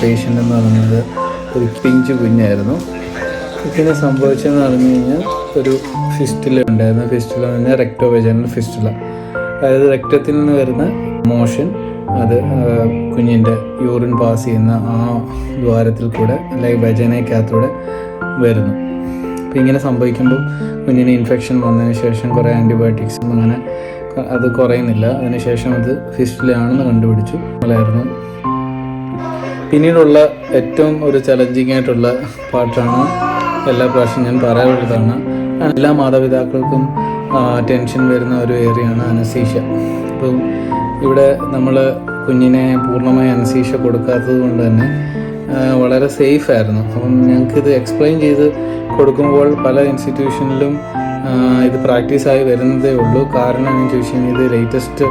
Patient എന്ന് പറയുന്നത് ഒരു പിഞ്ച് കുഞ്ഞായിരുന്നു. ഇതിനെ സംഭവിച്ചതെന്ന് പറഞ്ഞു കഴിഞ്ഞാൽ ഒരു ഫിസ്റ്റുല ഉണ്ടായിരുന്നു. ഫിസ്റ്റുല എന്ന് പറഞ്ഞാൽ റെക്ടോവെജനൽ ഫിസ്റ്റുല, അതായത് രക്തത്തിൽ നിന്ന് വരുന്ന മോഷൻ അത് കുഞ്ഞിൻ്റെ യൂറിൻ പാസ് ചെയ്യുന്ന ആ ദ്വാരത്തിൽ കൂടെ അല്ലെങ്കിൽ വെജനയ്ക്കകത്തൂടെ വരുന്നു. അപ്പോൾ ഇങ്ങനെ സംഭവിക്കുമ്പോൾ കുഞ്ഞിന് ഇൻഫെക്ഷൻ വന്നതിന് ശേഷം കുറേ ആൻറ്റിബയോട്ടിക്സും അങ്ങനെ അത് കുറയുന്നില്ല. അതിനുശേഷം അത് ഫിസ്റ്റുലയാണെന്ന് കണ്ടുപിടിച്ചു. അതായിരുന്നു പിന്നീടുള്ള ഏറ്റവും ഒരു ചലഞ്ചിങ് ആയിട്ടുള്ള പാർട്ടാണ്, എല്ലാ പ്രാവശ്യം ഞാൻ പറയാറുള്ളതാണ്, എല്ലാ മാതാപിതാക്കൾക്കും ടെൻഷൻ വരുന്ന ഒരു ഏരിയയാണ് അനസ്തീഷ്യ. അപ്പം ഇവിടെ നമ്മൾ കുഞ്ഞിനെ പൂർണ്ണമായി അനസ്തീഷ്യ കൊടുക്കാത്തത് കൊണ്ട് തന്നെ വളരെ സേഫായിരുന്നു. അപ്പം ഞങ്ങൾക്കിത് എക്സ്പ്ലെയിൻ ചെയ്ത് കൊടുക്കുമ്പോൾ പല ഇൻസ്റ്റിറ്റ്യൂഷനിലും ഇത് പ്രാക്ടീസായി വരുന്നതേ ഉള്ളൂ. കാരണം എന്ന് ചോദിച്ചു കഴിഞ്ഞാൽ ഇത് ലേറ്റസ്റ്റ്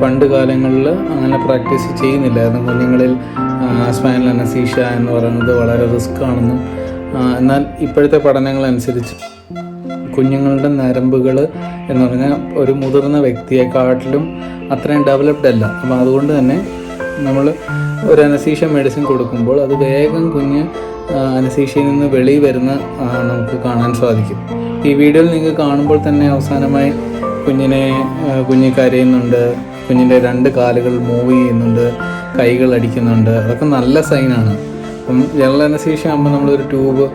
പണ്ട് കാലങ്ങളിൽ അങ്ങനെ പ്രാക്ടീസ് ചെയ്യുന്നില്ലായിരുന്നു. കുഞ്ഞുങ്ങളിൽ സ്പൈനൽ അനസ്തീഷ്യ എന്ന് പറയുന്നത് വളരെ റിസ്ക് ആണെന്നും, എന്നാൽ ഇപ്പോഴത്തെ പഠനങ്ങളനുസരിച്ച് കുഞ്ഞുങ്ങളുടെ നരമ്പുകൾ എന്ന് പറഞ്ഞാൽ ഒരു മുതിർന്ന വ്യക്തിയെക്കാട്ടിലും അത്രയും ഡെവലപ്ഡ് അല്ല. അപ്പോൾ അതുകൊണ്ട് തന്നെ നമ്മൾ ഒരു അനസ്തീഷ്യ മെഡിസിൻ കൊടുക്കുമ്പോൾ അത് വേഗം കുഞ്ഞ് അനസ്തീഷ്യയിൽ നിന്ന് വെളിയിൽ വരുന്ന നമുക്ക് കാണാൻ സാധിക്കും. ഈ വീഡിയോയിൽ നിങ്ങൾക്ക് കാണുമ്പോൾ തന്നെ അവസാനമായി കുഞ്ഞ് കരയുന്നുണ്ട്, കുഞ്ഞിൻ്റെ 2 കാലുകൾ മൂവ് ചെയ്യുന്നുണ്ട്, കൈകൾ അടിക്കുന്നുണ്ട്. അതൊക്കെ നല്ല സൈനാണ്. അപ്പം ജനറൽ അനസ്തീഷ്യ ആകുമ്പോൾ നമ്മളൊരു ട്യൂബ്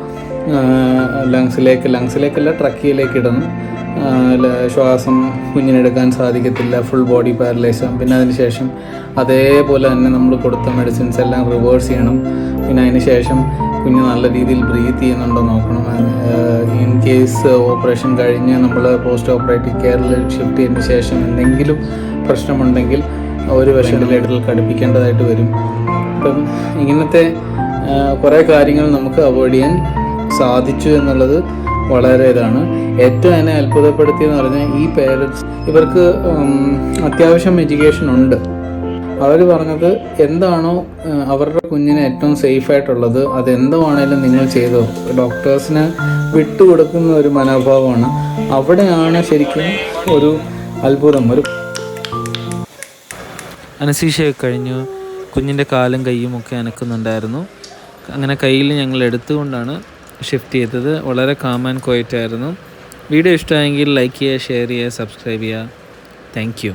ലങ്സിലേക്കല്ല ട്രക്കിയിലേക്ക് ഇടണം. ശ്വാസം കുഞ്ഞിനെടുക്കാൻ സാധിക്കത്തില്ല, ഫുൾ ബോഡി പാരലൈസ് ആകും. പിന്നെ അതിന് ശേഷം അതേപോലെ തന്നെ നമ്മൾ കൊടുത്ത മെഡിസിൻസ് എല്ലാം റിവേഴ്സ് ചെയ്യണം. പിന്നെ അതിന് ശേഷം കുഞ്ഞ് നല്ല രീതിയിൽ ബ്രീത്ത് ചെയ്യുന്നുണ്ടോ നോക്കണം. ഇൻ കേസ് ഓപ്പറേഷൻ കഴിഞ്ഞ് നമ്മൾ പോസ്റ്റ് ഓപ്പറേറ്റീവ് കെയറിൽ ഷിഫ്റ്റ് ചെയ്തതിന് ശേഷം എന്തെങ്കിലും പ്രശ്നമുണ്ടെങ്കിൽ ഒരു വെന്റിലേറ്ററിൽ ഘടിപ്പിക്കേണ്ടതായിട്ട് വരും. അപ്പം ഇങ്ങനത്തെ കുറേ കാര്യങ്ങൾ നമുക്ക് അവോയ്ഡ് ചെയ്യാൻ സാധിച്ചു എന്നുള്ളത് വളരെ ഇതാണ്. ഏറ്റവും എന്നെ അത്ഭുതപ്പെടുത്തിയെന്ന് പറഞ്ഞാൽ ഈ പേരൻസ്, ഇവർക്ക് അത്യാവശ്യം എഡ്യൂക്കേഷൻ ഉണ്ട്. അവർ പറഞ്ഞത് എന്താണോ അവരുടെ കുഞ്ഞിന് ഏറ്റവും സേഫായിട്ടുള്ളത് അതെന്തുവാണേലും നിങ്ങൾ ചെയ്തോ, ഡോക്ടേഴ്സിന് വിട്ടുകൊടുക്കുന്ന ഒരു മനോഭാവമാണ്. അവിടെയാണ് ശരിക്കും ഒരു അത്ഭുതം. ഒരു അനസ്തീഷ്യ കഴിഞ്ഞു, കുഞ്ഞിൻ്റെ കാലും കൈയും ഒക്കെ അനക്കുന്നുണ്ടായിരുന്നു. അങ്ങനെ കയ്യിൽ ഞങ്ങൾ എടുത്തുകൊണ്ടാണ് ഷിഫ്റ്റ് ചെയ്തത്. വളരെ കാം ആൻഡ് ക്വയറ്റ് ആയിരുന്നു. വീഡിയോ ഇഷ്ടമായെങ്കിൽ ലൈക്ക് ചെയ്യുക, ഷെയർ ചെയ്യുക, സബ്സ്ക്രൈബ് ചെയ്യുക. Thank you.